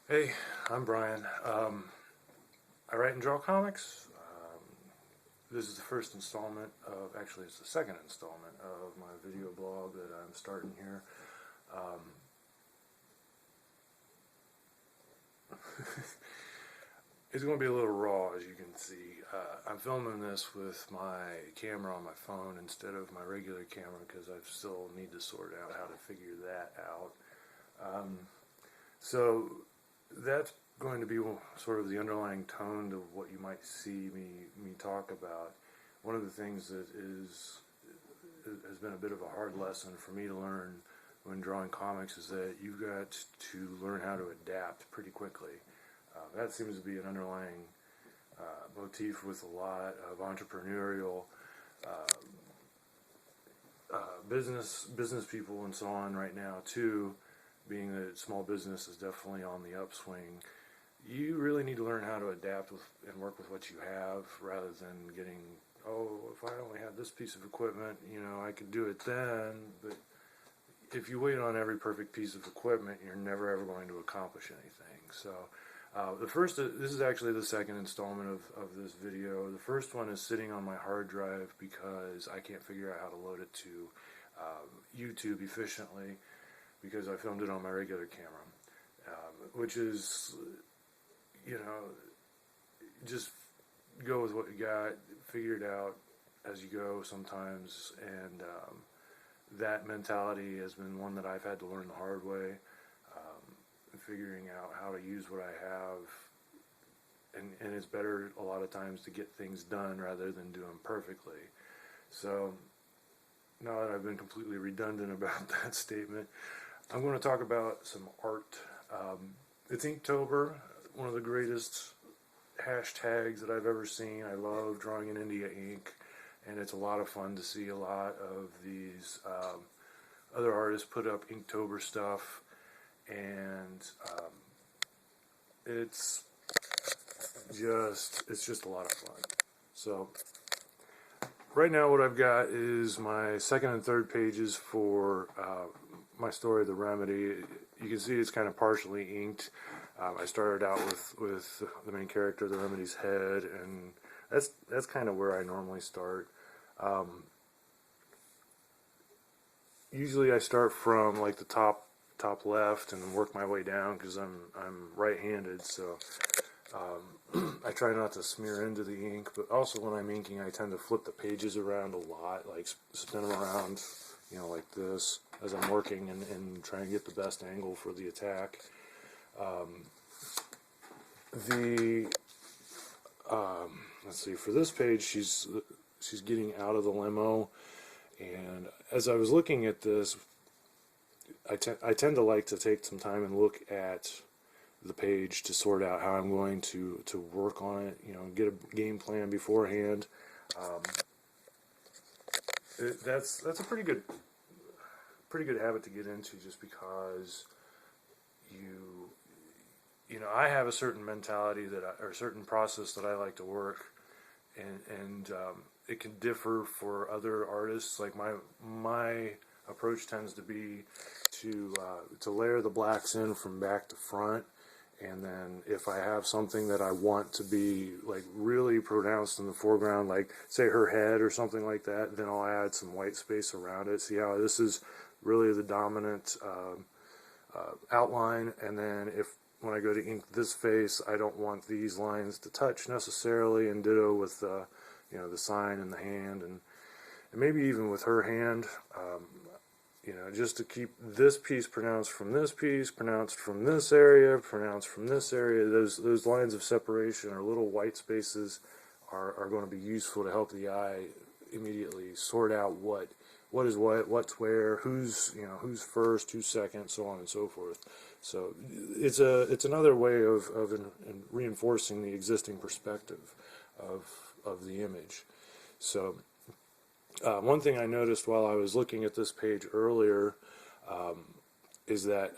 Hey, I'm Brian. I write and draw comics. This is the first installment actually it's the second installment of my video blog that I'm starting here. It's going to be a little raw, as you can see. I'm filming this with my camera on my phone instead of my regular camera because I still need to sort out how to figure that out. So that's going to be sort of the underlying tone of what you might see me talk about. One of the things that has been a bit of a hard lesson for me to learn when drawing comics is that you've got to learn how to adapt pretty quickly. That seems to be an underlying motif with a lot of entrepreneurial business people and so on right now too. Being that small business is definitely on the upswing, you really need to learn how to adapt with and work with what you have rather than getting, oh, if I only had this piece of equipment, I could do it then. But if you wait on every perfect piece of equipment, you're never ever going to accomplish anything. So this is actually the second installment of this video. The first one is sitting on my hard drive because I can't figure out how to load it to YouTube efficiently, because I filmed it on my regular camera, which is, just go with what you got, figure it out as you go sometimes, and that mentality has been one that I've had to learn the hard way, figuring out how to use what I have, and it's better a lot of times to get things done rather than do them perfectly. So now that I've been completely redundant about that statement, I'm going to talk about some art. It's Inktober, one of the greatest hashtags that I've ever seen. I love drawing in India ink, and it's a lot of fun to see a lot of these other artists put up Inktober stuff, and it's just a lot of fun. So right now what I've got is my second and third pages for my story, The Remedy. You can see it's kind of partially inked. I started out with the main character, The Remedy's head, and that's kind of where I normally start. Usually I start from like the top left and work my way down because I'm right-handed, so I try not to smear into the ink. But also when I'm inking, I tend to flip the pages around a lot, like spin them around, like this, as I'm working and trying to get the best angle for the attack. Let's see, for this page, she's getting out of the limo, and as I was looking at this, I tend to like to take some time and look at the page to sort out how I'm going to work on it, get a game plan beforehand. That's a pretty good habit to get into, just because I have a certain mentality or a certain process that I like to work, and it can differ for other artists. Like my approach tends to be to layer the blacks in from back to front, and then if I have something that I want to be like really pronounced in the foreground, like say her head or something like that, then I'll add some white space around it. See how this is really the dominant outline, and then when I go to ink this face, I don't want these lines to touch necessarily, and ditto with the sign and the hand, and maybe even with her hand, just to keep this piece pronounced from this piece, pronounced from this area, pronounced from this area. Those lines of separation or little white spaces are going to be useful to help the eye immediately sort out what is what's where, who's first, who's second, so on and so forth. So it's another way of reinforcing the existing perspective of the image. So one thing I noticed while I was looking at this page earlier is that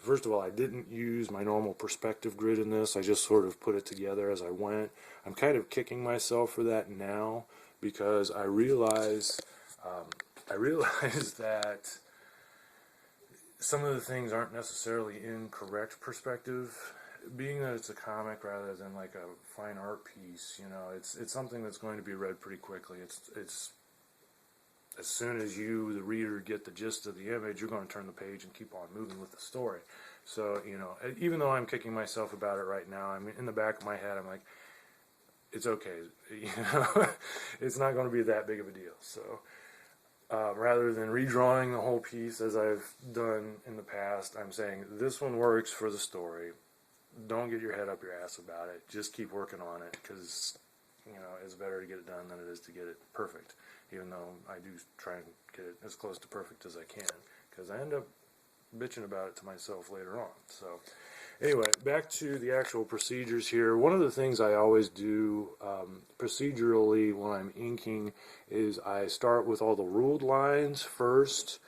first of all, I didn't use my normal perspective grid in this. I just sort of put it together as I went. I'm kind of kicking myself for that now, because I realize that some of the things aren't necessarily in correct perspective, being that it's a comic rather than like a fine art piece, you know, it's something that's going to be read pretty quickly. It's as soon as you, the reader, get the gist of the image, you're going to turn the page and keep on moving with the story. So, you know, even though I'm kicking myself about it right now, I mean, in the back of my head, I'm like, it's okay, you know, it's not going to be that big of a deal. So, rather than redrawing the whole piece as I've done in the past, I'm saying this one works for the story. Don't get your head up your ass about it. Just keep working on it, because, you know, it's better to get it done than it is to get it perfect. Even though I do try and get it as close to perfect as I can, because I end up bitching about it to myself later on. So anyway, back to the actual procedures here. One of the things I always do procedurally when I'm inking is I start with all the ruled lines first.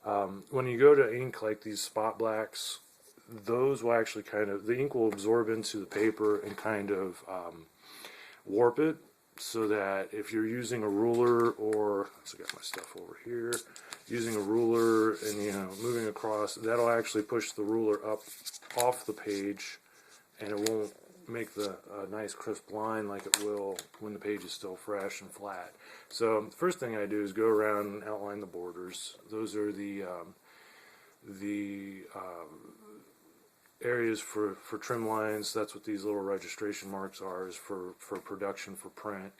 When you go to ink like these spot blacks, those will actually kind of, the ink will absorb into the paper and kind of warp it, so that if you're using a ruler, or, so I got my stuff over here, using a ruler and, you know, moving across, that'll actually push the ruler up off the page, and it won't make the nice crisp line like it will when the page is still fresh and flat. So the first thing I do is go around and outline the borders. Those are the areas for trim lines. That's what these little registration marks are, is for production, for print.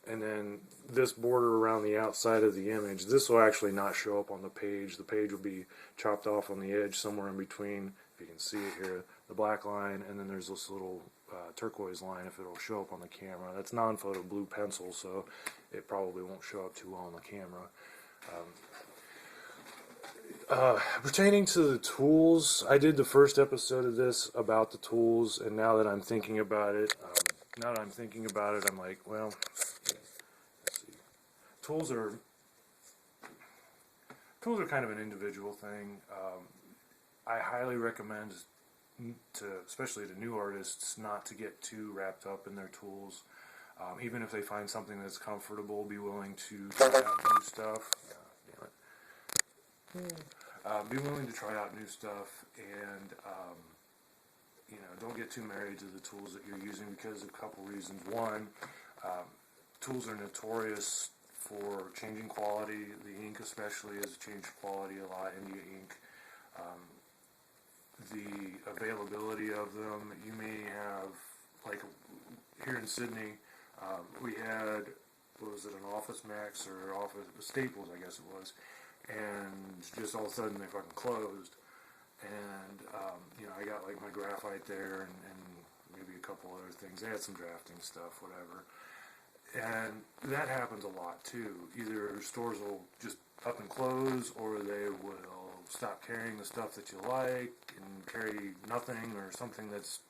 And then this border around the outside of the image, this will actually not show up on the page. The page will be chopped off on the edge somewhere in between, if you can see it here, the black line, and then there's this little turquoise line if it'll show up on the camera. That's non-photo blue pencil, so it probably won't show up too well on the camera. Pertaining to the tools, I did the first episode of this about the tools, and now that I'm thinking about it, I'm like, well, let's see. Tools are kind of an individual thing. I highly recommend especially to new artists, not to get too wrapped up in their tools. Even if they find something that's comfortable, be willing to try out new stuff. Be willing to try out new stuff, and you know, don't get too married to the tools that you're using, because of a couple reasons. One, tools are notorious for changing quality. The ink especially has changed quality a lot. India ink, the availability of them. You may have, like here in Sydney, we had, what was it, an Office Max or Office Staples, I guess it was. And just all of a sudden they fucking closed, and you know, I got like my graphite there, and maybe a couple other things. They had some drafting stuff, whatever, and that happens a lot too. Either stores will just up and close, or they will stop carrying the stuff that you like and carry nothing, or something that's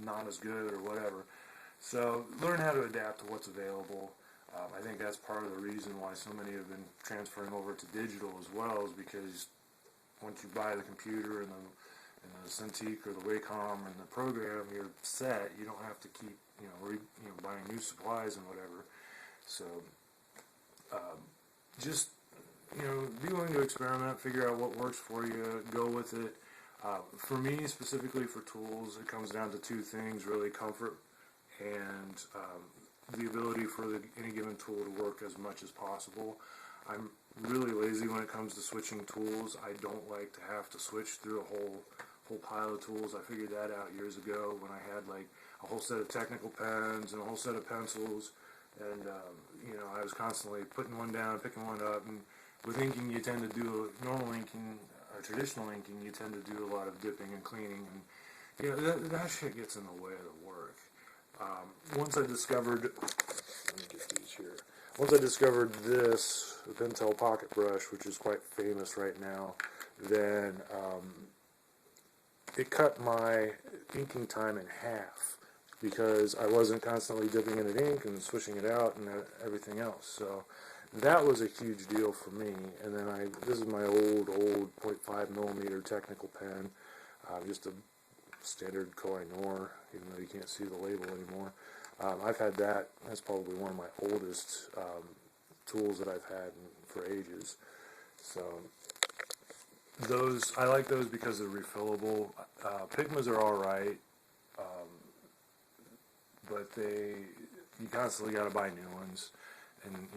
not as good, or whatever. So learn how to adapt to what's available. I think that's part of the reason why so many have been transferring over to digital as well, is because once you buy the computer and the Cintiq or the Wacom and the program, you're set. You don't have to keep, you know, buying new supplies and whatever. So just, you know, be willing to experiment, figure out what works for you, go with it. For me, specifically for tools, it comes down to two things, really: comfort and the ability for any given tool to work as much as possible. I'm really lazy when it comes to switching tools. I don't like to have to switch through a whole pile of tools. I figured that out years ago when I had like a whole set of technical pens and a whole set of pencils, and you know, I was constantly putting one down, picking one up. And with inking, you tend to do normal inking or traditional inking. You tend to do a lot of dipping and cleaning, and you know, that shit gets in the way of the work. Once I discovered, let me get these here. Once I discovered this Pentel pocket brush, which is quite famous right now, then it cut my inking time in half, because I wasn't constantly dipping in ink and swishing it out and everything else. So that was a huge deal for me. And then this is my old 0.5 millimeter technical pen, just a standard Koh-i-Noor, even though you can't see the label anymore. I've had that. That's probably one of my oldest tools that I've had for ages. So I like those because they're refillable. Pigmas are alright, but you constantly got to buy new ones, and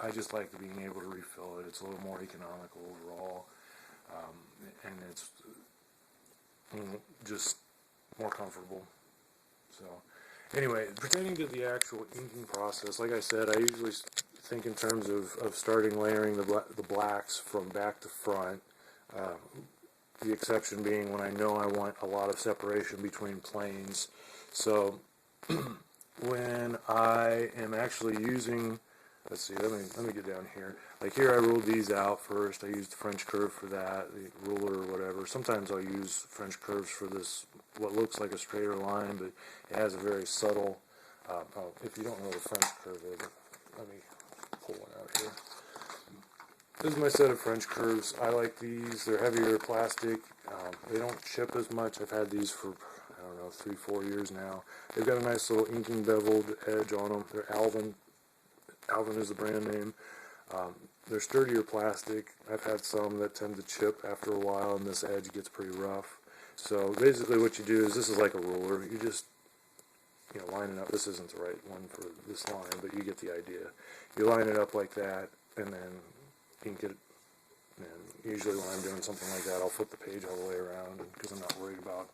I just like being able to refill it. It's a little more economical overall, and it's just more comfortable. So, anyway, pertaining to the actual inking process, like I said, I usually think in terms of starting layering the blacks from back to front. The exception being when I know I want a lot of separation between planes. So when I am actually using, let's see, let me get down here. Like here I ruled these out first. I used French curve for that, the ruler or whatever. Sometimes I'll use French curves for this, what looks like a straighter line, but it has a very subtle, if you don't know what a French curve is, let me pull one out here. This is my set of French curves. I like these. They're heavier plastic. They don't chip as much. I've had these for, I don't know, 3-4 years now. They've got a nice little inking beveled edge on them. They're Alvin. Alvin is the brand name. They're sturdier plastic. I've had some that tend to chip after a while, and this edge gets pretty rough. So basically what you do is, this is like a ruler. You just, line it up. This isn't the right one for this line, but you get the idea. You line it up like that, and then ink it. And usually when I'm doing something like that, I'll flip the page all the way around because I'm not worried about,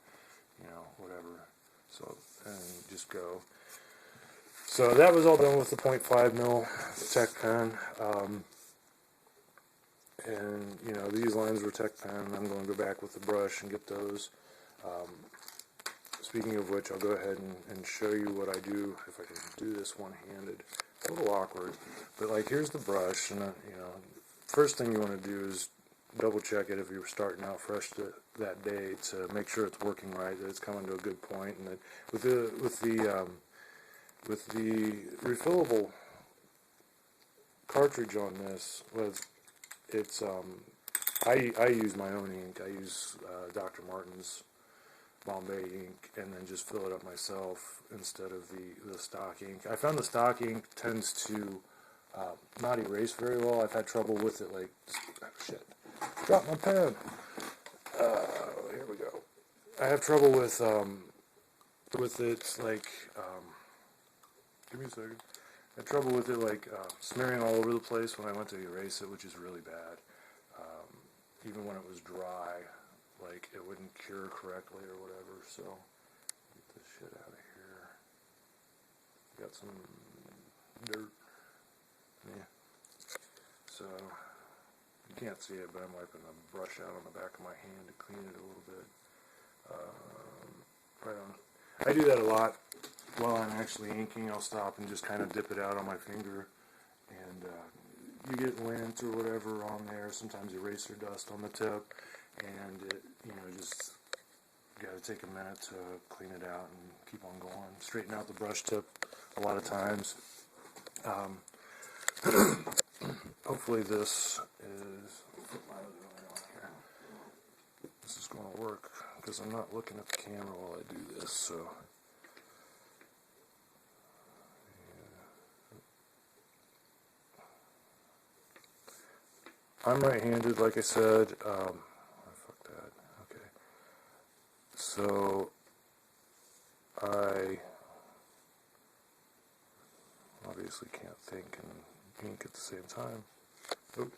whatever. So, and just go. So that was all done with the 0.5 mil Tech pen. And, these lines were Tech pen. I'm going to go back with the brush and get those. Speaking of which, I'll go ahead and show you what I do if I can do this one-handed. It's a little awkward, but like here's the brush, and first thing you want to do is double check it if you were starting out fresh that day to make sure it's working right, that it's coming to a good point, and that with the refillable cartridge on this, it's I use my own ink. I use Dr. Martin's Bombay ink, and then just fill it up myself instead of the stock ink. I found the stock ink tends to not erase very well. I've had trouble with it, like, oh, shit, dropped my pen. Here we go. I have trouble with it, like, give me a second. I had trouble with it, like, smearing all over the place when I went to erase it, which is really bad. Even when it was dry, like, it wouldn't cure correctly or whatever, so, get this shit out of here. Got some dirt. Yeah. So, you can't see it, but I'm wiping the brush out on the back of my hand to clean it a little bit. Right on. I do that a lot while I'm actually inking. I'll stop and just kind of dip it out on my finger, and you get lint or whatever on there, sometimes eraser dust on the tip, and it, just got to take a minute to clean it out and keep on going. Straighten out the brush tip a lot of times. Hopefully this is, this is going to work, because I'm not looking at the camera while I do this, so. I'm right-handed, like I said. Fuck that. Okay. So I obviously can't think and ink at the same time. Oop.